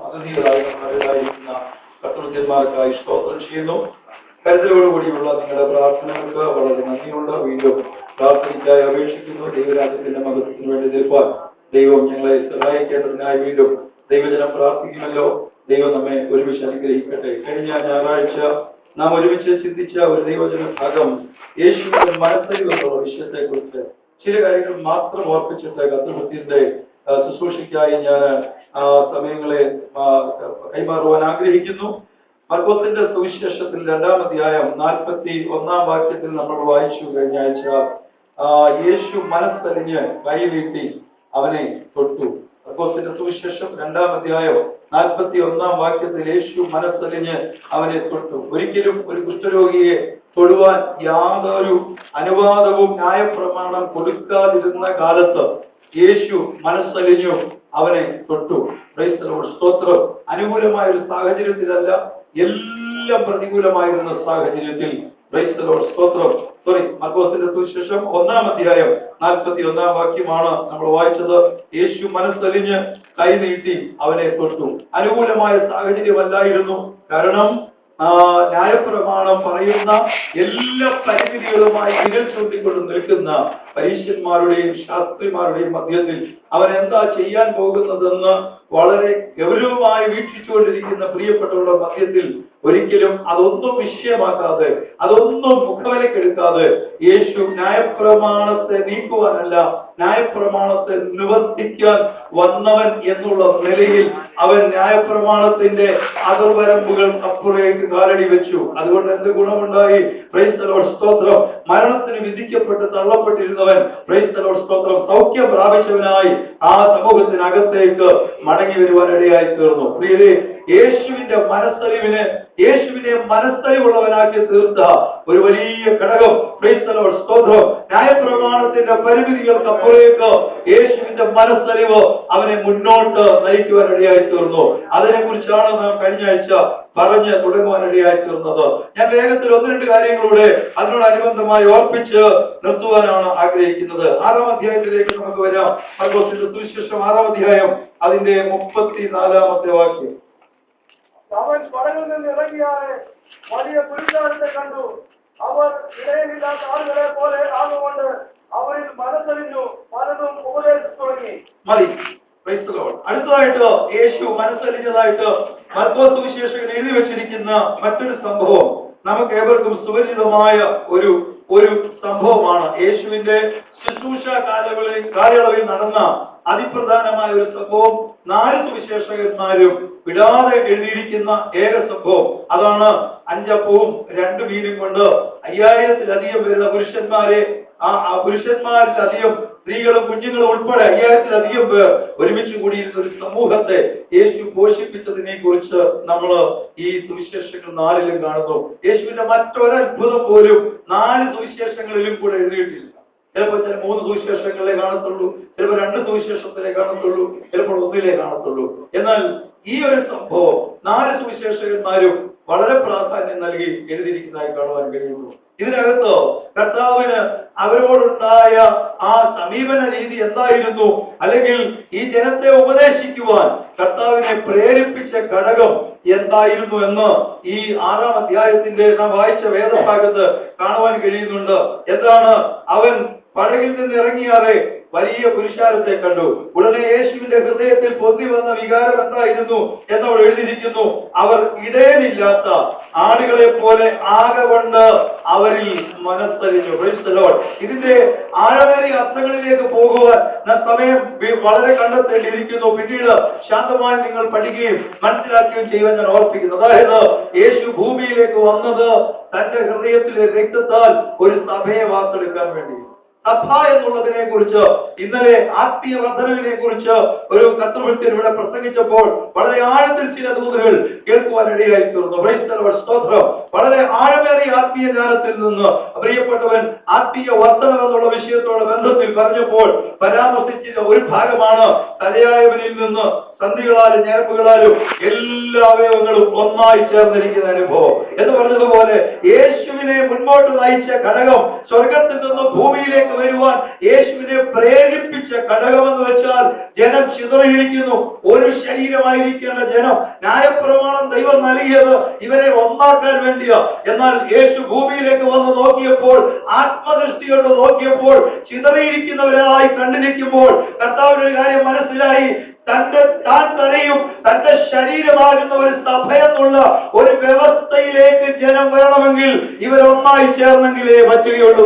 അതിഥികളായിരിക്കുന്ന കർത്തൃന്മാർക്കായി സ്തോത്രം ചെയ്യുന്നു. കരുതലോടുകൂടിയുള്ള നിങ്ങളുടെ പ്രാർത്ഥനകൾക്ക് വളരെ നന്ദിയുണ്ട്. വീണ്ടും പ്രാർത്ഥനയ്ക്കായി അപേക്ഷിക്കുന്നു. ദൈവരാജ്യത്തിന്റെ മഹത്വത്തിന് വേണ്ടി നിൽപ്പാൻ ദൈവം ഞങ്ങളെ സഹായിക്കേണ്ടതിനായി വീണ്ടും ദൈവജനം പ്രാർത്ഥിക്കുമല്ലോ. ദൈവം നമ്മെ ഒരുമിച്ച് അനുഗ്രഹിക്കട്ടെ. കഴിഞ്ഞ ഞായറാഴ്ച നാം ഒരുമിച്ച് ചിന്തിച്ച ഒരു ദൈവജന ഭാഗം യേശുവിന്റെ മനസ്സരിവ് എന്നുള്ള വിഷയത്തെ കുറിച്ച് ചില കാര്യങ്ങൾ മാത്രം ഓർപ്പിച്ചിട്ട് കർത്തൃത്തിന്റെ ശുശ്രൂഷയ്ക്കായി ഞാൻ സമയങ്ങളെ കൈമാറുവാൻ ആഗ്രഹിക്കുന്നു. മർക്കോസിന്റെ സുവിശേഷത്തിൽ 2-ാം അധ്യായം 41-ാം വാക്യത്തിൽ നമ്മൾ വായിച്ചു കഴിഞ്ഞ ആഴ്ച. യേശു മനസ്സലിഞ്ഞ് കൈനീട്ടി അവനെ തൊട്ടു. മർക്കോസിന്റെ സുവിശേഷം 2-ാം അധ്യായം 41-ാം വാക്യത്തിൽ യേശു മനസ്സലിഞ്ഞ് അവനെ തൊട്ടു. ഒരിക്കലും ഒരു കുഷ്ഠരോഗിയെ തൊടുവാൻ യാതൊരു അനുവാദവും ന്യായപ്രമാണം കൊടുക്കാതിരുന്ന കാലത്ത് യേശു മനസ്സലിഞ്ഞു അവനെ തൊട്ടു. സ്തോത്രം. അനുകൂലമായ ഒരു സാഹചര്യത്തിലല്ല, എല്ലാം പ്രതികൂലമായിരുന്ന സാഹചര്യത്തിൽ സ്തോത്രം. മർക്കോസിന്റെ സുവിശേഷം 1-ാം അധ്യായം 41-ാം വാക്യമാണ് നമ്മൾ വായിച്ചത്. യേശു മനസ്സലിഞ്ഞ് കൈനീട്ടി അവനെ തൊട്ടു. അനുകൂലമായ സാഹചര്യമല്ലായിരുന്നു. കാരണം ന്യായപ്രമാണം പറയുന്ന എല്ലാ പരിമിതികളുമായി വിരൽ ചൂണ്ടിക്കൊണ്ട് നിൽക്കുന്ന പരീശന്മാരുടെയും ശാസ്ത്രിമാരുടെയും മധ്യത്തിൽ അവൻ എന്താ ചെയ്യാൻ പോകുന്നതെന്ന് വളരെ ഗൗരവമായി വീക്ഷിച്ചുകൊണ്ടിരിക്കുന്ന പ്രിയപ്പെട്ടവരുടെ മധ്യത്തിൽ ഒരിക്കലും അതൊന്നും വിഷയമാക്കാതെ, അതൊന്നും മുഖവിലക്കെടുക്കാതെ യേശു ന്യായപ്രമാണത്തെ നീക്കുവാനല്ല, ന്യായപ്രമാണത്തെ നിവർത്തിക്കാൻ വന്നവൻ എന്നുള്ള നിലയിൽ അവൻ ന്യായപ്രമാണത്തിന്റെ അതിർവരമ്പുകൾ അപ്പുറേക്ക് കാലടി വെച്ചു. അതുകൊണ്ട് എന്ത് ഗുണമുണ്ടായി? Praise the Lord. സ്തോത്രം. മരണത്തിന് വിധിക്കപ്പെട്ട് തള്ളപ്പെട്ടിരുന്നവൻ പ്രൈസ് ദി ലോർഡ് സ്തോത്രം സൗഖ്യം പ്രാപിച്ചവനായി ആ സമൂഹത്തിനകത്തേക്ക് മടങ്ങി വരുവാൻ ഇടയായി തീർന്നു. പ്രിയരെ, യേശുവിന്റെ യേശുവിനെ മനസ്സലിവുള്ളവനാക്കി തീർത്ത ഒരു വലിയ ഘടകം പ്രൈസ് ദി ലോർഡ് സ്തോത്രം. ന്യായപ്രമാണത്തിന്റെ പരിമിതികൾക്ക് അപ്പുറേക്ക് യേശുവിന്റെ മനസ്സലിവ് അവനെ മുന്നോട്ട് നയിക്കുവാൻ ഇടയായി തീർന്നു. അതിനെ കുറിച്ചാണ് നാം കഴിഞ്ഞ ആഴ്ച പറഞ്ഞ് തുടങ്ങുവാനിടയായി തീർന്നത്. ഞാൻ വേഗത്തിൽ 1-2 കാര്യങ്ങളൂടെ അതിനോടനുബന്ധമായി ഓർപ്പിച്ച് നിർത്തുവാനാണ് ആഗ്രഹിക്കുന്നത്. 6-ാം അധ്യായത്തിലേക്ക് നമുക്ക് വരാം. മർക്കോസിന്റെ സുവിശേഷം 6-ാം അധ്യായം അതിന്റെ 34-ാമത്തെ വാക്യം. അവൻ പടകിൽ നിന്ന് ഇറങ്ങിയാറെ വലിയ പുരുഷാരത്തെ കണ്ടു. അവർ ഇടയിലില്ലാത്ത ആളുകളെ പോലെ ആകുകൊണ്ട് അവരിൽ മനസ്സറിഞ്ഞു പലതും ഉപദേശിച്ചു തുടങ്ങി. മതി. അടുത്തതായിട്ട് യേശു മനസ്സലിഞ്ഞതായിട്ട് മർക്കോസ് സുവിശേഷകൻ എഴുതി വെച്ചിരിക്കുന്ന മറ്റൊരു സംഭവം നമുക്ക് ഏവർക്കും സുപരിചിതമായ ഒരു സംഭവമാണ്. യേശുവിന്റെ ശുശ്രൂഷ കാലയളവിൽ നടന്ന അതിപ്രധാനമായ ഒരു സംഭവം 4 സുവിശേഷകന്മാരും വിടാതെ എഴുതിയിരിക്കുന്ന ഏക സംഭവം. അതാണ് 5 അപ്പവും 2 മീനും കൊണ്ട് 5000-ലധികം വരുന്ന പുരുഷന്മാരെ, ആ പുരുഷന്മാരിലധികം സ്ത്രീകളും കുഞ്ഞുങ്ങളും ഉൾപ്പെടെ 5000-ലധികം പേർ ഒരുമിച്ച് കൂടിയിരുന്ന ഒരു സമൂഹത്തെ യേശു പോഷിപ്പിച്ചതിനെ കുറിച്ച് നമ്മൾ ഈ സുവിശേഷങ്ങൾ 4-ലും കാണുന്നു. യേശുവിന്റെ മറ്റൊരത്ഭുതം പോലും 4 സുവിശേഷങ്ങളിലും കൂടെ എഴുതിയിട്ടില്ല. ചിലപ്പോൾ 3 സുവിശേഷങ്ങളിലേ കാണത്തുള്ളൂ, ചിലപ്പോൾ 2 സുവിശേഷത്തിലേ കാണത്തുള്ളൂ, ചിലപ്പോൾ 1-ലേ കാണത്തുള്ളൂ. എന്നാൽ ഈ ഒരു സംഭവം 4 സുവിശേഷകന്മാരും വളരെ പ്രാധാന്യം നൽകി എഴുതിയിരിക്കുന്നതായി കാണുവാൻ കഴിയുന്നു. ഇതിനകത്ത് കർത്താവിന് അവരോടുണ്ടായ ആ സമീപന രീതി എന്തായിരുന്നു, അല്ലെങ്കിൽ ഈ ജനത്തെ ഉപദേശിക്കുവാൻ കർത്താവിനെ പ്രേരിപ്പിച്ച ഘടകം എന്തായിരുന്നു എന്ന് ഈ 6-ാം അധ്യായത്തിന്റെ നാം വായിച്ച വേദഭാഗത്ത് കാണുവാൻ കഴിയുന്നുണ്ട്. എന്താണ്? അവൻ പടകിൽ നിന്ന് ഇറങ്ങിയാറെ വലിയ പുരുഷാരത്തെ കണ്ടു. ഉടനെ യേശുവിന്റെ ഹൃദയത്തിൽ പൊന്തി വന്ന വികാരം എന്തായിരുന്നു എന്നവൾ എഴുതിയിരിക്കുന്നു. അവർ ഇടയനില്ലാത്ത ആടുകളെ പോലെ ആകെകൊണ്ട് അവരിൽ മനസ്സലിഞ്ഞു. Praise the Lord. ഇതിന്റെ ആഴമേറിയ അർത്ഥങ്ങളിലേക്ക് പോകുവാൻ സമയം വളരെ കണ്ടെത്തേണ്ടിയിരിക്കുന്നു. പിന്നീട് ശാന്തമായി നിങ്ങൾ പഠിക്കുകയും മനസ്സിലാക്കുകയും ചെയ്യുവാൻ ഞാൻ ഓർപ്പിക്കുന്നു. അതായത് യേശു ഭൂമിയിലേക്ക് വന്നത് തന്റെ ഹൃദയത്തിലെ രക്തത്താൽ ഒരു സഭയെ വാർത്തെടുക്കാൻ വേണ്ടി. സഭ എന്നുള്ളതിനെ കുറിച്ച് ഇന്നലെ ആത്മീയ വർദ്ധനവിനെ കുറിച്ച് ഒരു കർത്തൃഭൃത്യൻ ഇവിടെ പ്രസംഗിച്ചപ്പോൾ വളരെ ആഴത്തിൽ ചില ദൂതുകൾ കേൾക്കുവാൻ ഇടയായി തീർന്നു. Praise the Lord. സ്തോത്രം. വളരെ ആഴമേറിയ ആത്മീയ ജ്ഞാനത്തിൽ നിന്ന് പ്രിയപ്പെട്ടവൻ ആത്മീയ വർദ്ധനം എന്നുള്ള വിഷയത്തോട് ബന്ധത്തിൽ പറഞ്ഞപ്പോൾ പരാമർശിച്ച ഒരു ഭാഗമാണ് തലയായവനിൽ നിന്ന് സന്ധികളാലും ഞരമ്പുകളാലും എല്ലാ അവയവങ്ങളും ഒന്നായി ചേർന്നിരിക്കുന്ന അനുഭവം എന്ന് പറഞ്ഞതുപോലെ യേശുവിനെ മുൻപോട്ട് നയിച്ച ഘടകം, സ്വർഗത്തിൽ നിന്ന് ഭൂമിയിലേക്ക് വരുവാൻ യേശുവിനെ പ്രേരിപ്പിച്ച ഘടകമെന്ന് വെച്ചാൽ ജനം ചിതറിയിരിക്കുന്നു. ഒരു ശരീരമായിരിക്കേണ്ട ജനം. ന്യായപ്രമാണം ദൈവം നൽകിയത് ഇവരെ ഒന്നാക്കാൻ വേണ്ടിയാ. എന്നാൽ യേശു ഭൂമിയിലേക്ക് വന്ന് നോക്കിയപ്പോൾ, ആത്മദൃഷ്ടിയോട് നോക്കിയപ്പോൾ, ചിതറിയിരിക്കുന്നവരായി കണ്ടിരിക്കുമ്പോൾ കർത്താവിന്റെ കാര്യം മനസ്സിലായി. താൻ തന്നെയും തന്റെ ശരീരമാകുന്ന ഒരു സഭയെന്നുള്ള ഒരു വ്യവസ്ഥയിലേക്ക് ജനം വരണമെങ്കിൽ ഇവരൊന്നായി ചേർന്നെങ്കിലേ പറ്റുകയുള്ളൂ.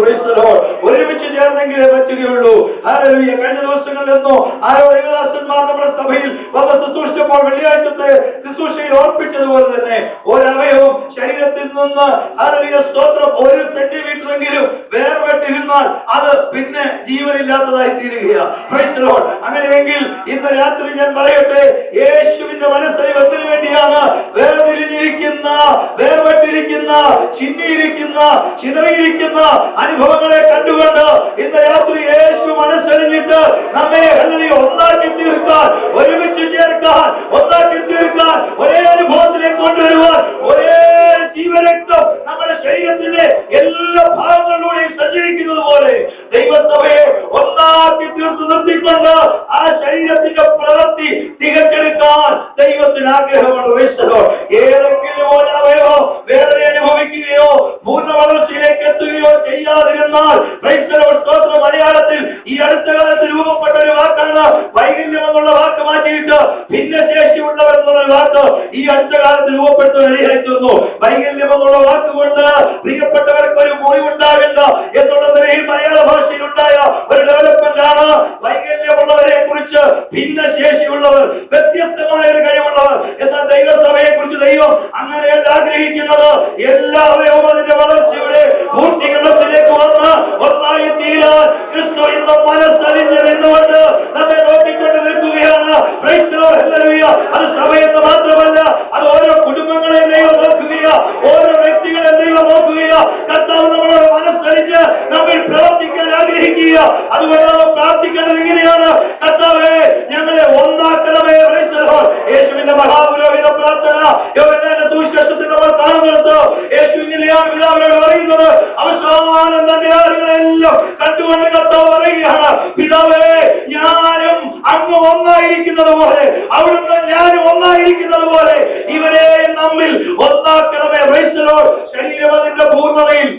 ഒരുമിച്ച് ചേർന്നെങ്കിലേ പറ്റുകയുള്ളൂ. ഹല്ലേലൂയ. കഴിഞ്ഞ ദിവസങ്ങളിലെന്നോ ആരോ ദേവദാസന്മാർ നമ്മുടെ സഭയിൽ വന്ന് ശുശ്രൂഷിച്ചപ്പോൾ വെള്ളിയാഴ്ചത്തെ ശുശ്രൂഷയിൽ ഓർപ്പിച്ചതുപോലെ തന്നെ ഒരവയവും ശരീരത്തിൽ നിന്ന് ഹല്ലേലൂയ സ്തോത്രം 1 സെന്റിമീറ്ററെങ്കിലും വേർപെട്ടിരുന്നാൽ അത് പിന്നെ ജീവനില്ലാത്തതായി തീരുകയാണ്. അങ്ങനെയെങ്കിൽ ഇന്ന് രാത്രി ഞാൻ പറയട്ടെ, യേശുവിന്റെ മനസ്സിൽ എന്തിനു വേണ്ടിയാണ് വേർതിരിഞ്ഞിരിക്കുന്ന, വേർപെട്ടിരിക്കുന്ന, ചിന്നിയിരിക്കുന്ന, ചിതറിയിരിക്കുന്ന അനുഭവങ്ങളെ കണ്ടുകൊണ്ട് ഇന്ന് രാത്രി യേശു മനസ്സറിഞ്ഞിട്ട് നമ്മെ ഒന്നാക്കി തീർക്കാൻ, ഒരുമിച്ച് ചേർക്കാൻ, ഒന്നാക്കി തീർക്കാൻ, ഒരേ അനുഭവത്തിലേക്ക് കൊണ്ടുവരുവാൻ, ഒരേ ജീവരക്തം നമ്മുടെ ശരീരത്തിന്റെ എല്ലാ ഭാഗങ്ങളിലൂടെയും സഞ്ചരിക്കുന്നത് പോലെ ദൈവസഭയെ ഒന്നാക്കി തീർത്ത് നിർത്തിക്കൊണ്ട് ആ ശരീരത്തിന്റെ പ്രവൃത്തി തികച്ചെടുക്കാൻ ദൈവത്തിന് ആഗ്രഹമാണ്. ഏതെങ്കിലും ഒരവയവോ വേദന അനുഭവിക്കുകയോ പൂർണ്ണ വളർച്ചയിലേക്ക് എത്തുകയോ ചെയ്യാതിരുന്നാൽ സ്തോത്രം മലയാളത്തിൽ ഈ അടുത്ത കാലത്ത് രൂപപ്പെട്ട ഒരു വാക്കാണ് വൈകല്യം എന്നുള്ള വാക്ക് മാറ്റിയിട്ട് ഭിന്നശേഷിയുള്ളവർ എന്നുള്ള വാക്ക് ഈ അടുത്ത കാലത്ത് രൂപപ്പെടുത്തുന്നു. വൈകല്യം എന്നുള്ള വാക്കുകൊണ്ട് പ്രിയപ്പെട്ടവർക്ക് ഒരു മുറിവുണ്ടാകില്ല എന്നുള്ള നിലയിൽ മലയാള ഭാഷയിൽ ഉണ്ടായ ഒരു ഡെവലപ്മെന്റ് ആണ് വൈകല്യമുള്ളവരെ കുറിച്ച് ഭിന്നശേഷിയുള്ളവർ, വ്യത്യസ്തമായ ഒരു കഴിവുള്ളവർ. എന്നാൽ ദൈവസഭയെ കുറിച്ച് ദൈവം അങ്ങനെയല്ല ആഗ്രഹിക്കുന്നത്. എല്ലാവരെയും അതിന്റെ വളർച്ചയുടെ പൂർത്തീകരണത്തിലേക്ക് വന്ന് ഒന്നായി തീരാൻ ക്രിസ്തു ഇന്ന് മനസ്സറിഞ്ഞ് നിന്നുകൊണ്ട് നമ്മെ നോക്കിക്കൊണ്ട് നിൽക്കുകയാണ്. അത് സഭയെന്ന് മാത്രമല്ല, അത് ഓരോ കുടുംബങ്ങളെ ദൈവം നോക്കുകയ, ഓരോ വ്യക്തികളെ ദൈവം നോക്കുകയ. കർത്താവ് നമ്മളോട് മനസ്സറിഞ്ഞ് നമ്മിൽ പ്രവർത്തിക്കാൻ ആഗ്രഹിക്കുക. അതുകൊണ്ട് നമ്മൾ പ്രാർത്ഥിക്കേണ്ടത് ഇങ്ങനെയാണ്: കർത്താവേ, ഞങ്ങളെ ഒന്നാക്കണമേ. യേശുവിന്റെ മഹാപുരോഹിത പ്രാർത്ഥന യോഹന്നാന്റെ സുവിശേഷത്തിൽ നമ്മൾ കാണുന്നത് യേശു ഇങ്ങനെയാണ് പിതാവിനോട് പറയുന്നത്. അവസാനം തന്റെ ആളുകളെല്ലാം കണ്ടുകൊണ്ട് കർത്താവ് പറയുകയാണ്: പിതാവേ, ഞാനും അങ്ങ് ഒന്നായിരിക്കുന്നത് പോലെ, അവിടുന്ന് ഞാനും ഒന്നായിരിക്കുന്നത് പോലെ ഇവരെ നമ്മിൽ ഒന്നാക്കണമേ. ശരീരം അതിന്റെ പൂർണ്ണതയിൽ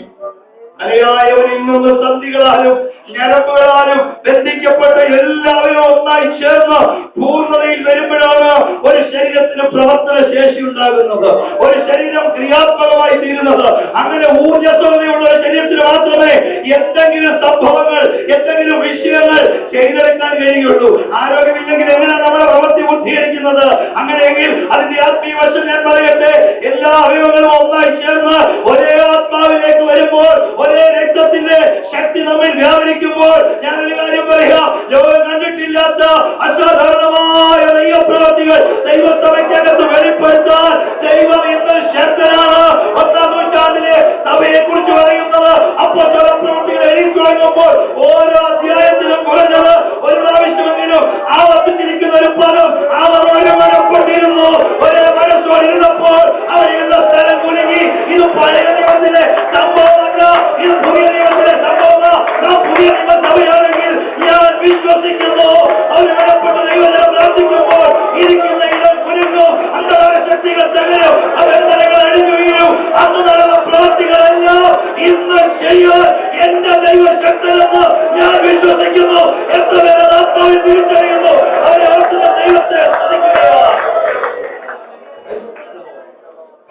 അലയായവരിൽ നിന്ന് സന്ധികളാലും ഞരമ്പുകളാലും ബന്ധിക്കപ്പെട്ട എല്ലാവരും ഒന്നായി ചേർന്ന് പൂർണ്ണതയിൽ വരുമ്പോഴാണ് ഒരു ശരീരത്തിന് പ്രവർത്തന ശേഷി ഉണ്ടാകുന്നത്, ഒരു ശരീരം ക്രിയാത്മകമായി തീരുന്നത്. അങ്ങനെ ഊർജ്ജസ്വതയുള്ള ഒരു ശരീരത്തിന് മാത്രമേ എന്തെങ്കിലും സംഭവങ്ങൾ, എന്തെങ്കിലും വിഷയങ്ങൾ ചെയ്തെടുക്കാൻ കഴിയുള്ളൂ. ആരോഗ്യമില്ലെങ്കിൽ എങ്ങനെയാണ് നമ്മുടെ പ്രവൃത്തി പൂർത്തീകരിക്കുന്നത്? അങ്ങനെയെങ്കിൽ അതിന്റെ ആത്മീയ വശം ഞാൻ പറയട്ടെ. എല്ലാ അവയവങ്ങളും ഒന്നായി ചേർന്ന് ഒരേ ആത്മാവിലേക്ക് വരുമ്പോൾ, ഒരേ രക്തത്തിന്റെ ശക്തി നമ്മിൽ വ്യാപരിക്കുമ്പോൾ, ഞാനൊരു കാര്യം പറയാം, ലോകം കണ്ടിട്ടില്ലാത്ത അസാധാരണമായ ദൈവപ്രവൃത്തികൾ ദൈവസഭയ്ക്കകത്ത് വെളിപ്പെടുത്താൻ ദൈവം ഇന്ന് ശക്തനാണ്. 1-ാം നൂറ്റാണ്ടിലെ സഭയെ കുറിച്ച് പറയുന്നത് അപ്പോസ്തല പ്രവൃത്തികൾ എഴുതി തുടങ്ങുമ്പോൾ ഓരോ അധ്യായത്തിലും കുറഞ്ഞത് ഒരു പ്രാവശ്യമെങ്കിലും ആവർത്തിച്ചിരിക്കുന്ന ഒരു പദം അവർ മനപ്പെട്ടിരുന്നു. ഒരേ മനസ്സോടിരുന്നപ്പോൾ അവരുടെ സ്ഥലം കുലുങ്ങി. ഇത് പഴയ നിയമത്തിലെ സംഭവമല്ല, ഇത് പുതിയ നിയമത്തിലെ സംഭവമാണ്. നാം പുതിയ നിയമ സഭയാണെങ്കിൽ ഞാൻ വിശ്വസിക്കുന്നു, അവർ വിടപ്പെട്ട ദൈവത്തെ പ്രാർത്ഥിക്കുമ്പോൾ ഇരിക്കുന്ന ഇടം കുലുങ്ങും, അന്ധകാര ശക്തികൾ തകരും, അഭ്യന്തരങ്ങൾ അടിഞ്ഞു വീഴും. അന്ന് നടന്ന പ്രവൃത്തികളെല്ലാം ഇന്ന് ചെയ്യാൻ എന്റെ ദൈവശക്തനെന്ന് ഞാൻ വിശ്വസിക്കുന്നു. എത്ര പേരെ ആത്മാവിൽ തിരിച്ചറിയുന്നു, അവരെ ഓർത്തുന്ന ദൈവത്തെ സ്തുതിക്കുകയാണ്.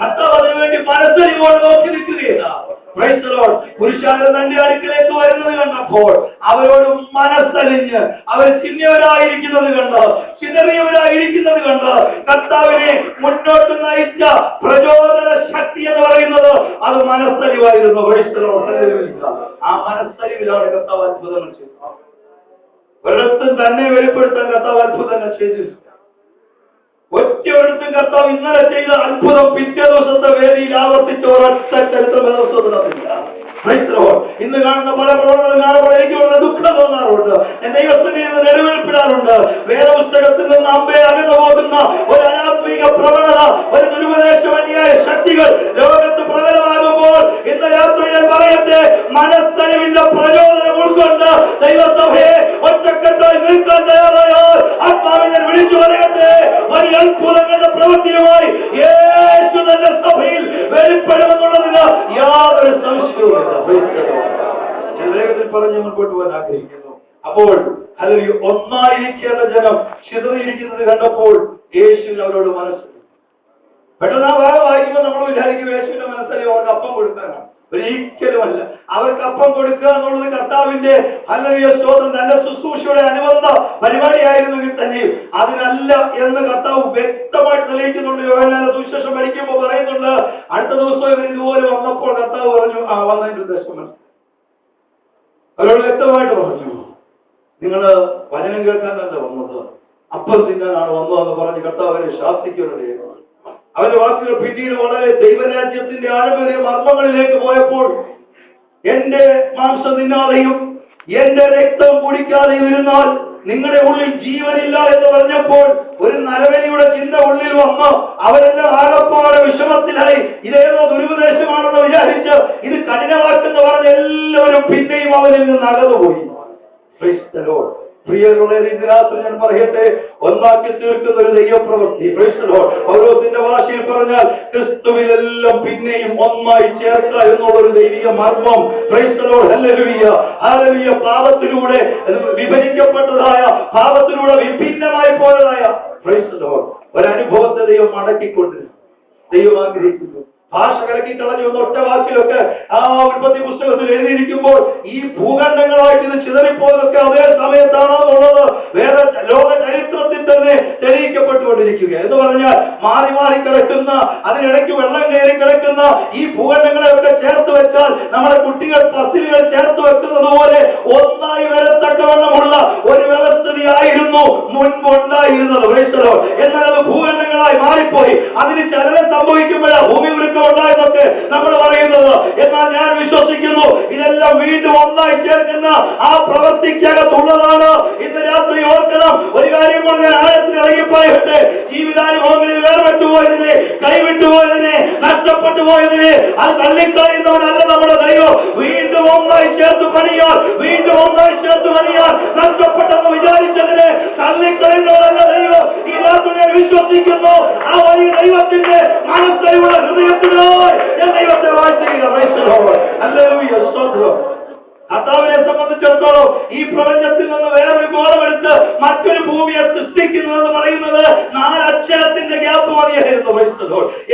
കർത്താവ് അതിനുവേണ്ടി മനസ്സരിവോട് നോക്കി നിൽക്കുകയാണ്. പുരുഷാരം തന്റെ അടുക്കിലേക്ക് വരുന്നത് കണ്ടപ്പോൾ അവരോട് മനസ്സലിഞ്ഞ് അവർ ചിഹ്നവരായിരിക്കുന്നത് കണ്ട്, ചിതറിയവരായിരിക്കുന്നത് കണ്ട് കർത്താവിനെ മുന്നോട്ട് നയിച്ച പ്രചോദന ശക്തി എന്ന് പറയുന്നത് അത് മനസ്സലിവായിരുന്നു. ആ മനസ്സലിവിലാണ് കർത്താവ് അത്ഭുതങ്ങൾ ചെയ്തത്. ഒരിടത്തും തന്നെ വെളിപ്പെടുത്താൻ കർത്താവ് അത്ഭുതങ്ങൾ ചെയ്തിരുന്നു. ഒറ്റയൊരുത്തും കർത്താവ് ഇന്നലെ ചെയ്ത അത്ഭുതം പിറ്റേ ദിവസത്തെ വേദിയിൽ ആവർത്തിച്ച ഒരൊറ്റ ചരിത്ര ദിവസത്തിനില്ല. ഇന്ന് കാണുന്ന പല പ്രവണതകളും കാണുമ്പോൾ എനിക്ക് വളരെ ദുഃഖം തോന്നാറുണ്ട്. എന്റെ ദൈവസ്ഥിതിയിൽ നിന്ന് നിലവിളിപ്പിടാറുണ്ട്. വേദപുസ്തകത്തിൽ നിന്ന് അമ്പേ അകന്നു പോകുന്ന ഒരു അനാത്മീക പ്രവണത, ഒരു ദുരുപദേശമന്യായ ശക്തികൾ ലോകത്ത് പ്രബലമാകുമ്പോൾ ഇന്ന് രാത്രി ഞാൻ പറയട്ടെ, മനസ്സലിവിന്റെ പ്രചോദനം ഉൾക്കൊണ്ട് ദൈവസഭയെ ഒറ്റക്കെട്ടായി നിൽക്കാൻ തയ്യാറായാൽ ആത്മാവിനെ വിളിച്ചു പറയട്ടെ, വലിയ അത്ഭുതങ്ങളുടെ പ്രവൃത്തിയുമായി യേശു തന്റെ സഭയിൽ വെളിപ്പെടുമെന്നുള്ളതിന് യാതൊരു സംശയവുമില്ല. ഞാൻ വേഗത്തിൽ പറഞ്ഞ് മുൻപോട്ട് പോകാൻ ആഗ്രഹിക്കുന്നു. അപ്പോൾ അല്ലെങ്കിൽ ഒന്നായിരിക്കേണ്ട ജനം ചിതറിയിരിക്കുന്നത് കണ്ടപ്പോൾ യേശുവിന് അവരോട് മനസ്സ് പെട്ടെന്ന് ആ ഭാഗം വായിക്കുമ്പോൾ നമ്മൾ വിചാരിക്കും യേശുവിന്റെ മനസ്സല്ലേ അവർക്ക് അപ്പം കൊടുക്കാനാണ്. ഒരിക്കലുമല്ല. അവർക്ക് അപ്പം കൊടുക്കുക എന്നുള്ളത് കർത്താവിന്റെ ഹല്ലേലൂയ സ്തോത്രം നല്ല ശുശ്രൂഷയുടെ അനുബന്ധ പരിപാടിയായിരുന്നെങ്കിൽ തന്നെയും അതിനല്ല എന്ന് കർത്താവ് വ്യക്തമായിട്ട് തെളിയിക്കുന്നുണ്ട്. യോഹന്നാന്റെ സുവിശേഷം പഠിക്കുമ്പോൾ പറയുന്നുണ്ട്, അടുത്ത ദിവസം ഇവർ ഇതുപോലെ വന്നപ്പോൾ കർത്താവ് പറഞ്ഞു, വന്നതിന്റെ ഉദ്ദേശം അവരോട് വ്യക്തമായിട്ട് പറഞ്ഞു, നിങ്ങള് വചനം കേൾക്കാനല്ല വന്നത്, അപ്പം തിന്നാനാണ് വന്നതെന്ന് പറഞ്ഞ് കർത്താവ് അവരെ ശാസിക്കുന്നുണ്ട്. അവന്റെ വാക്കുകൾ പിന്നീട് വളരെ ദൈവരാജ്യത്തിന്റെ ആഴമേറിയ മർമ്മങ്ങളിലേക്ക് പോയപ്പോൾ, എന്റെ മാംസം തിന്നാതെയും എന്റെ രക്തം കുടിക്കാതെയും ഇരുന്നാൽ നിങ്ങളുടെ ഉള്ളിൽ ജീവനില്ല എന്ന് പറഞ്ഞപ്പോൾ ഒരു നരവലിയുടെ ചിന്ത ഉള്ളിൽ വന്ന് അവരെല്ലാം ആകപ്പാടെ വിഷമത്തിലായി. ഇതേതോ ദുരുപദേശമാണെന്ന് വിചാരിച്ച് ഇത് കഠിനവാക്കെന്ന് പറഞ്ഞ് എല്ലാവരും പിന്നെയും അവനിൽ നിന്ന് അകന്നുപോയി. പ്രിയരുടെ ഇതിനകത്ത് ഞാൻ പറയട്ടെ, ഒന്നാക്കി തീർക്കുന്ന ഒരു ദൈവപ്രവൃത്തി. പൗലോസിന്റെ ഭാഷയിൽ പറഞ്ഞാൽ ക്രിസ്തുവിലെല്ലാം പിന്നെയും ഒന്നായി ചേർക്ക എന്നുള്ളൊരു ദൈവിക മർമ്മം. ഹല്ലേലൂയ. പാപത്തിലൂടെ വിഭജിക്കപ്പെട്ടതായ, പാപത്തിലൂടെ വിഭിന്നമായി പോയതായ ഒരനുഭവത്തെ ദൈവം മടക്കിക്കൊണ്ട് ദൈവം ആഗ്രഹിക്കുന്നു. ഭാഷ കലക്കി കളഞ്ഞു വന്ന ഒറ്റ വാക്കിലൊക്കെ ആ ഉൽപ്പത്തി പുസ്തകത്തിൽ എഴുതിയിരിക്കുമ്പോൾ ഈ ഭൂഖണ്ഡങ്ങളായിട്ട് ഇത് ചിതറിപ്പോയതൊക്കെ അതേ സമയത്താണോ എന്നുള്ളത് വേറെ ലോക ചരിത്രത്തിൽ തന്നെ തെളിയിക്കപ്പെട്ടുകൊണ്ടിരിക്കുക. എന്ന് പറഞ്ഞാൽ മാറി മാറി കിടക്കുന്ന, അതിനിടയ്ക്ക് വെള്ളം കയറി കിടക്കുന്ന ഈ ഭൂഖണ്ഡങ്ങളെ ഒക്കെ ചേർത്ത് വെച്ചാൽ നമ്മുടെ കുട്ടികൾ പസിലുകൾ ചേർത്ത് വെക്കുന്നത് പോലെ ഒന്നായി വരത്തക്കവണ്ണമുള്ള ഒരു വ്യവസ്ഥയായിരുന്നു മുൻപുണ്ടായിരുന്നത്. എന്നാൽ അത് ഭൂഖണ്ഡങ്ങളായി മാറിപ്പോയി. അതിന് ചലനം സംഭവിക്കുമ്പോഴാണ് ഭൂമി ഉണ്ടായതൊക്കെ നമ്മൾ പറയുന്നത്. എന്നാൽ ഞാൻ വിശ്വസിക്കുന്നു ഇതെല്ലാം വീണ്ടും ഒന്നായി ചേർക്കുന്ന ആ പ്രവൃത്തിക്കകത്തുള്ളതാണ്. ഇന്ന് രാത്രി ഓർക്കണം, ഒരു കാര്യം കൊണ്ട് ഞാൻ ആഴത്തിൽ ഇറങ്ങിപ്പോയിട്ട് ജീവിതാനുഭവങ്ങളിൽ വേർപെട്ടുപോയതിനെ, കൈവിട്ടുപോയതിനെ, നഷ്ടപ്പെട്ടു പോയതിനെ അത് തള്ളിക്കളയുന്നവനല്ല നമ്മുടെ ദൈവം. വീണ്ടും ഒന്നായി ചേർത്ത് പണിയാൻ, വീണ്ടും ഒന്നായി ചേർത്ത് പണിയാൻ നഷ്ടപ്പെട്ടെന്ന് വിചാരിച്ചതിനെ തള്ളിക്കളയുന്നവനല്ല ദൈവം. ഈ രാത്രി ഞാൻ വിശ്വസിക്കുന്നു ആ വലിയ ദൈവത്തിന്റെ മനസ്സരിവുള്ള ഹൃദയത്തിൽ ദൈവത്തെ വാഴ്ത്തുക. ഹല്ലേലൂയ, സ്തോത്രം. കർത്താവിനെ സംബന്ധിച്ചിടത്തോളം ഈ പ്രപഞ്ചത്തിൽ നിന്ന് വേറൊരു ഗോളമെടുത്ത് മറ്റൊരു ഭൂമിയെ സൃഷ്ടിക്കുന്നു എന്ന് പറയുന്നത് 4 അക്ഷരത്തിന്റെ ഗ്യാപ്പ് മതിയായിരുന്നു.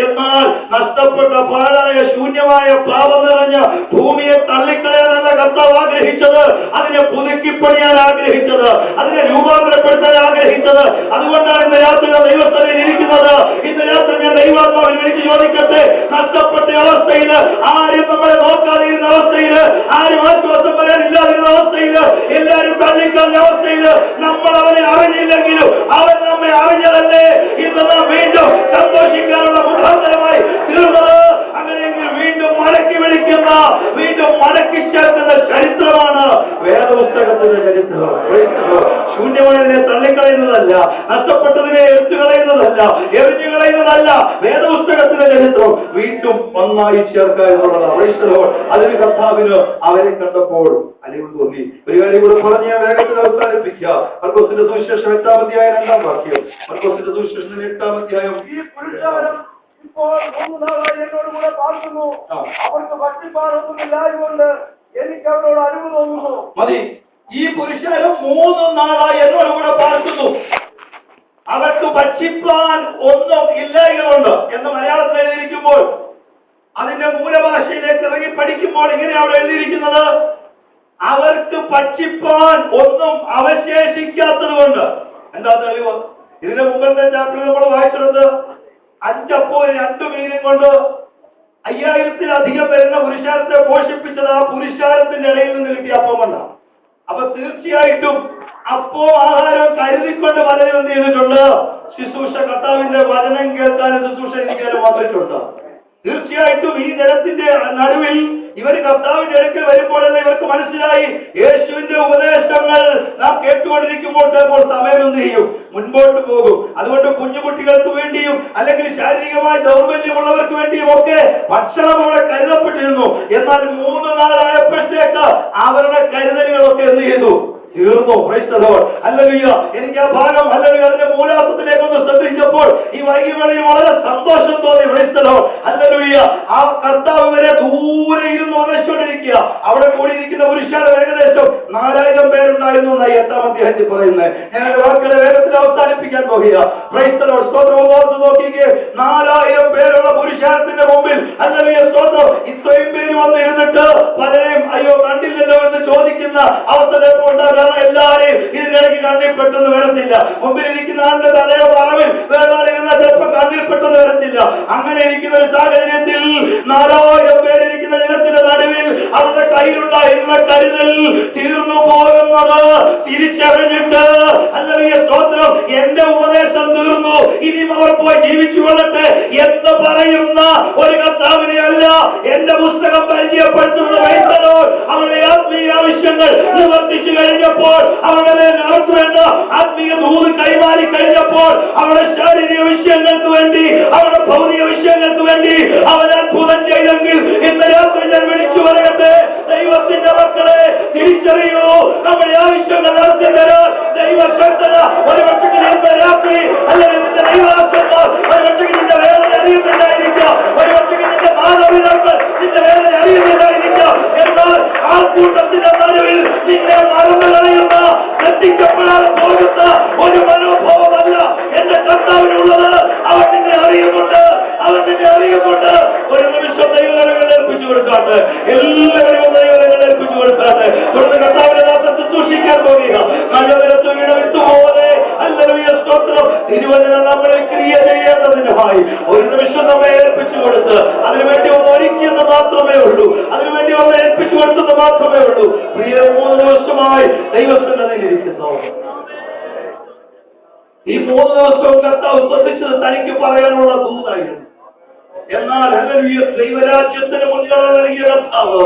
എന്നാൽ നഷ്ടപ്പെട്ട പാഴായ ശൂന്യമായ പാപം നിറഞ്ഞ ഭൂമിയെ തള്ളിക്കളയാനല്ല കർത്താവ് ആഗ്രഹിച്ചത്, അതിനെ പുതുക്കിപ്പണിയാൻ ആഗ്രഹിച്ചത്, അതിനെ രൂപാന്തരപ്പെടുത്താൻ ആഗ്രഹിച്ചത്. അതുകൊണ്ടാണ് ഇന്ന് രാത്രി ദൈവസ്ഥലയിൽ ഇരിക്കുന്നത്. ഇന്ന് രാത്രി ഞാൻ ദൈവാത്മാവിൽ വിളിച്ച് ചോദിക്കട്ടെ, നഷ്ടപ്പെട്ട അവസ്ഥയിൽ, ആരും നമ്മളെ നോക്കാതിരുന്ന അവസ്ഥയിൽ, ആരും ആശ്വാസം വരാനില്ലാതിരുന്ന അവസ്ഥയിൽ, എല്ലാവരും തള്ളിക്കളഞ്ഞ അവസ്ഥയിൽ, നമ്മൾ അവനെ അറിഞ്ഞില്ലെങ്കിലും അവൻ നമ്മെ അറിഞ്ഞതല്ലേ ഇന്ന് നാം വീണ്ടും സന്തോഷിക്കാനുള്ള മുഖാന്തരമായി തീർന്നത്. അങ്ങനെയെങ്കിൽ വീണ്ടും മടക്കി വിളിക്കുന്ന, വീണ്ടും മടക്കി ചേർക്കുന്ന ചരിത്രമാണ് വേദപുസ്തകത്തിന്റെ ചരിത്രം. ശൂന്യമായതിനെ തള്ളിക്കളയുന്നതല്ല, നഷ്ടപ്പെട്ടതിനെ എടുത്തു കളയുന്നതല്ല, എറിഞ്ഞു കളയുന്നതല്ല. വേദപുസ്തകത്തിന്റെ ചരിത്രം വീണ്ടും ഒന്നായി ചേർക്കുക എന്നുള്ളതാണ്. അതിന് കർത്താവിന് അവരെ കണ്ടപ്പോൾ അലിവ് തോന്നി. ഒരു കാര്യം കൂടെ പറഞ്ഞ് ഞാൻ വേഗത്തിൽ അവസാനിപ്പിക്കുക. മർക്കോസിന്റെ സുവിശേഷം 8-ാം അധ്യായം 2-ാം വാക്യം. മർക്കോസിന്റെ സുവിശേഷം 8-ാം അധ്യായം. ഈ പുരുഷാരം ഇപ്പോൾ 3 നാളായി എന്നോട് കൂടെ പാർക്കുന്നു. അവർക്ക് ഭക്ഷിപ്പാനൊന്നുമില്ലായതുകൊണ്ട് എനിക്ക് അവരോട് അലിവ് തോന്നുന്നു. മതി. ഈ പുരുഷാരം 3 നാളായി എന്നോട് കൂടെ പാർക്കുന്നു, അവർക്ക് ഭക്ഷിപ്പാൻ ഒന്നും ഇല്ലായതുകൊണ്ട് എന്ന് മലയാളത്തിൽ എഴുതിയിരിക്കുമ്പോൾ അതിന്റെ മൂലഭാഷയിലേക്ക് ഇറങ്ങി പഠിക്കുമ്പോൾ ഇങ്ങനെ അവിടെ എഴുതിയിരിക്കുന്നത്, അവർക്ക് ഭക്ഷിപ്പാൻ ഒന്നും അവശേഷിക്കാത്തത് കൊണ്ട്. എന്താ തെളിവ്? ഇതിന്റെ മുമ്പത്തെ ചാപ്റ്ററിൽ നമ്മൾ വായിച്ചിട്ടുണ്ട്, 5 അപ്പവും 2 മീനും കൊണ്ട് 5000-ത്തിലധികം വരുന്ന പുരുഷാരത്തെ പോഷിപ്പിച്ചത് ആ പുരുഷാരത്തിന്റെ ഇടയിൽ നിന്ന് കിട്ടിയ അപ്പം കൊണ്ടാണ്. അപ്പൊ തീർച്ചയായിട്ടും അപ്പവും ആഹാരവും കരുതിക്കൊണ്ട് പലരും എന്ത് ചെയ്തിട്ടുണ്ട്? ശുശ്രൂഷ, കർത്താവിന്റെ വചനം കേൾക്കാനും ശുശ്രൂഷ ഇരിക്കാനും വന്നിട്ടുണ്ട്. തീർച്ചയായിട്ടും ഈ ജനത്തിന്റെ നടുവിൽ ഇവർ കർത്താവിന്റെ അടുക്കൽ വരുമ്പോഴെല്ലാം ഇവർക്ക് മനസ്സിലായി യേശുവിന്റെ ഉപദേശങ്ങൾ നാം കേട്ടുകൊണ്ടിരിക്കുമ്പോൾ ചിലപ്പോൾ സമയം എന്ത് ചെയ്യും, മുൻപോട്ട് പോകും. അതുകൊണ്ട് കുഞ്ഞുകുട്ടികൾക്ക് വേണ്ടിയും അല്ലെങ്കിൽ ശാരീരികമായി ദൗർബല്യമുള്ളവർക്ക് വേണ്ടിയും ഒക്കെ ഭക്ഷണം അവിടെ കരുതപ്പെട്ടിരുന്നു. എന്നാൽ 3 നാളായപ്പോഴത്തേക്ക് അവരുടെ കരുതലുകളൊക്കെ എന്ത് ചെയ്തു, തീർന്നു. ഹല്ലേലൂയ. എനിക്ക് ആ ഭാഗം ഹല്ലേലൂയ അതിന്റെ മൂലാർത്ഥത്തിലേക്ക് ഒന്ന് ശ്രദ്ധിച്ചപ്പോൾ ഈ വൈകികളിൽ വളരെ സന്തോഷം തോന്നി. ഹല്ലേലൂയ. ആ കർത്താവ് വരെ ദൂരെ ഇരുന്ന് ഉപദേശിച്ചുകൊണ്ടിരിക്കുക. അവിടെ കൂടിയിരിക്കുന്ന പുരുഷന്മാർ ഏകദേശം 4000 പേരുണ്ടായിരുന്നു എന്നായി 8-ാം അധ്യായത്തിൽ പറയുന്നത്. ഞാൻ എന്റെ വാക്കുകളെ വേഗത്തിൽ അവസാനിപ്പിക്കാൻ പോകുക. സ്തോത്രം നോക്കിക്കേ, 4000 പേരുള്ള പുരുഷാരത്തിന്റെ മുമ്പിൽ ഹല്ലേലൂയ സ്തോത്രം ഇത്രയും പേര് വന്നിരുന്നിട്ട് പലരെയും അയ്യോ കണ്ടില്ലല്ലോ എന്ന് ചോദിക്കുന്ന അവസരം ഉണ്ടാകാൻ എല്ലാവരെയും ഇതിനിടയ്ക്ക് കണ്ണിൽപ്പെട്ടെന്ന് വരത്തില്ല. മുമ്പിലിരിക്കുന്ന ആളുടെ തലയോ പറവിൽ വേറെ ചിലപ്പോൾ കണ്ണിൽപ്പെട്ടെന്ന് വരത്തില്ല. അങ്ങനെ ഇരിക്കുന്ന ഒരു സാഹചര്യത്തിൽ 4000 പേരിരിക്കുന്ന ജനത്തിന്റെ നടുവിൽ അവരുടെ കയ്യിലുണ്ടായിരുന്ന കരുതൽ തീർന്നു പോകുന്നത് തിരിച്ചറിഞ്ഞിട്ട് അല്ലെങ്കിൽ സ്തോത്രം എന്റെ ഉപദേശം തീർന്നു, ഇനിയും അവർ പോയി ജീവിച്ചു കൊള്ളട്ടെ എന്ന് പറയുന്ന ഒരു കർത്താവിനെ അല്ല എന്റെ പുസ്തകം പരിചയപ്പെടുത്തുന്ന വൈദ്യനോ അവരുടെ ആത്മീയ ആവശ്യങ്ങൾ നിവർത്തിച്ചു കഴിഞ്ഞപ്പോൾ അവരുടെ നടത്തുവേണ്ട ആത്മീയ ദൂത് കൈമാറി കഴിഞ്ഞപ്പോൾ അവരുടെ ശാരീരിക വിഷയങ്ങൾക്ക് വേണ്ടി അവരുടെ ഭൗതിക വിഷയങ്ങൾക്ക് വേണ്ടി അവൻ അത്ഭുതം ചെയ്തെങ്കിൽ ഇന്ന് രാത്രി ഞാൻ വിളിച്ചു പറയട്ടെ, ദൈവത്തിന്റെ മക്കളെ തിരിച്ചറിയൂ. നമ്മുടെ ആവശ്യങ്ങൾ നടത്തി തരാൻ ദൈവശക്തത ഒരു പക്ഷിന്റെ രാത്രി അല്ലെങ്കിൽ നിന്റെ ദൈവാവശ്യങ്ങൾ ഒരു പക്ഷിക്ക് നിന്റെ വേദന അറിയുന്നില്ലായിരിക്കാം, ഒരു പക്ഷിക്ക് നിന്റെ മാതാപിതാക്കൾ നിന്റെ വേദന അറിയുന്നില്ലായിരിക്കാം. എന്നാൽ ആൾക്കൂട്ടത്തിന്റെ നടുവിൽ നിന്നെ മറന്നു കളയുന്ന എത്തിക്കപ്പെടാതെ പോകുന്ന ഒരു മനോഭാവമല്ല എന്റെ കർത്താവിനുള്ളത്. അവൻ നിന്നെ അറിയുന്നുണ്ട്, അവൻ നിന്നെ അറിയുന്നുണ്ട്. ഒരു നിമിഷം ദൈവങ്ങളെ ഏൽപ്പിച്ചു കൊടുക്കാട്ട്, എല്ലാവരും ദൈവങ്ങളെ ഏൽപ്പിച്ചു കൊടുക്കാട്ട്. തുടർന്ന് കർത്താവിനെ നാമത്തിൽ സൂക്ഷിക്കാൻ പോകുക. നല്ലവരത്ത് വീണ വിട്ടുപോലെ ഹല്ലേലൂയ സ്തോത്രം തിരുവചനം നമ്മളെ ക്രിയ ചെയ്യേണ്ടതിനുമായി ഒരു നിമിഷം നമ്മെ ഏൽപ്പിച്ചു കൊടുത്ത് അതിനുവേണ്ടി ഒന്ന് ഒരുക്കിയെന്ന് മാത്രമേ ഉള്ളൂ, അതിനുവേണ്ടി ഒന്ന് ഏൽപ്പിച്ചു കൊടുത്തത് മാത്രമേ ഉള്ളൂ. പ്രിയ 3 ദിവസമായി ദൈവസന്നിധിയിലിരിക്കുന്നു. ഈ 3 ദിവസവും കർത്താവ് ശ്രദ്ധിച്ചത് തനിക്ക് പറയാനുള്ള ദൂതായിരുന്നു. എന്നാൽ ഹല്ലേലൂയ ദൈവരാജ്യത്തിന് മുൻഗണന നൽകിയ കർത്താവ്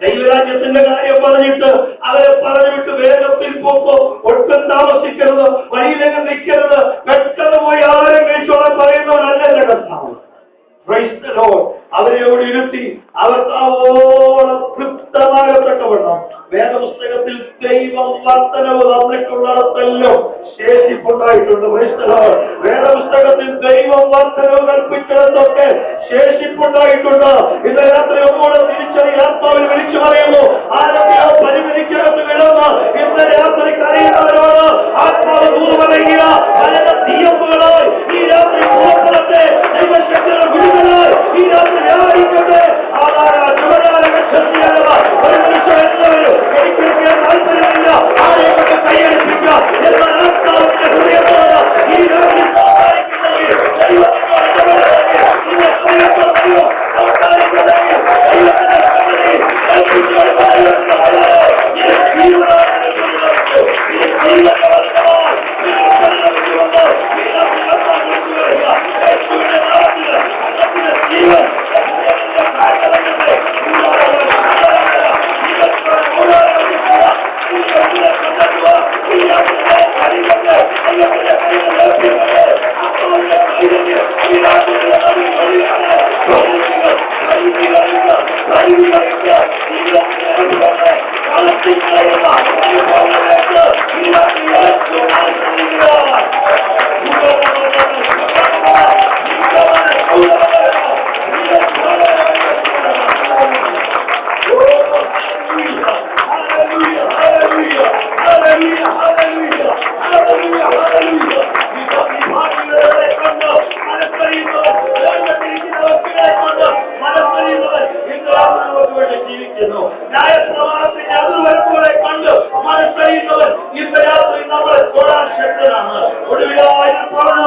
ദൈവരാജ്യത്തിന്റെ കാര്യം പറഞ്ഞിട്ട് അവരെ പറഞ്ഞുവിട്ട് വേഗത്തിൽ പോക്കോ, ഒട്ടും താമസിക്കരുത്, വഴിയിലെങ്ങും നിൽക്കരുത്, പെട്ടെന്ന് പോയി ആഹാരം കഴിച്ചോളാൻ പറയുന്നവരല്ല എന്റെ കർത്താവ്. അവരെയോട് ഇരുത്തി അവർക്കാവോളം തൃപ്തമാകത്തക്കവണ്ണം വേദപുസ്തകത്തിൽ ദൈവം വർത്തനവ് തന്നിട്ടുള്ളിടത്തെല്ലാം ശേഷിപ്പുണ്ടായിട്ടുണ്ട്. വേദപുസ്തകത്തിൽ ദൈവം വർത്തനവ് കൽപ്പിച്ചിടത്തൊക്കെ ശേഷിപ്പുണ്ടായിട്ടുണ്ട്. ഇന്ന് രാത്രി ഒന്നുകൂടെ തിരിച്ചറിയ ആത്മാവിൽ വിളിച്ചു പറയുന്നു, ആരൊക്കെയോ പരിമിതിക്കകത്ത് വിടുന്ന ഇന്ന് രാത്രി കരയുന്നവരോട് ആത്മാവ് ദൂത് പറയുക. പല തീയമ്പുകളായി ഈ രാത്രി പുറപ്പെടട്ടെ, ദൈവശക്തികൾ വിടുതലായി ഈ രാത്രി വ്യാപരിക്കട്ടെ. ഒരു മനുഷ്യൻ എല്ലാവരും എനിക്കൊരിക്കലും താല്പര്യമില്ല, ആരെയും കൊണ്ട് കൈയടിപ്പിക്കുക എന്നാൽ ആത്മാവിന്റെ ഹൃദയത്തോട് ഈ രാത്രി ജീവിക്കുന്നു. ന്യായപ്രമാണത്തിന്റെ അതിർവരമ്പുകളെ കണ്ട് മനസ്സറിയുന്നവൻ ഇന്ന് രാത്രി നമ്മളെ തൊടാൻ ശക്തനാണ്. ഒടുവിലായി പറഞ്ഞ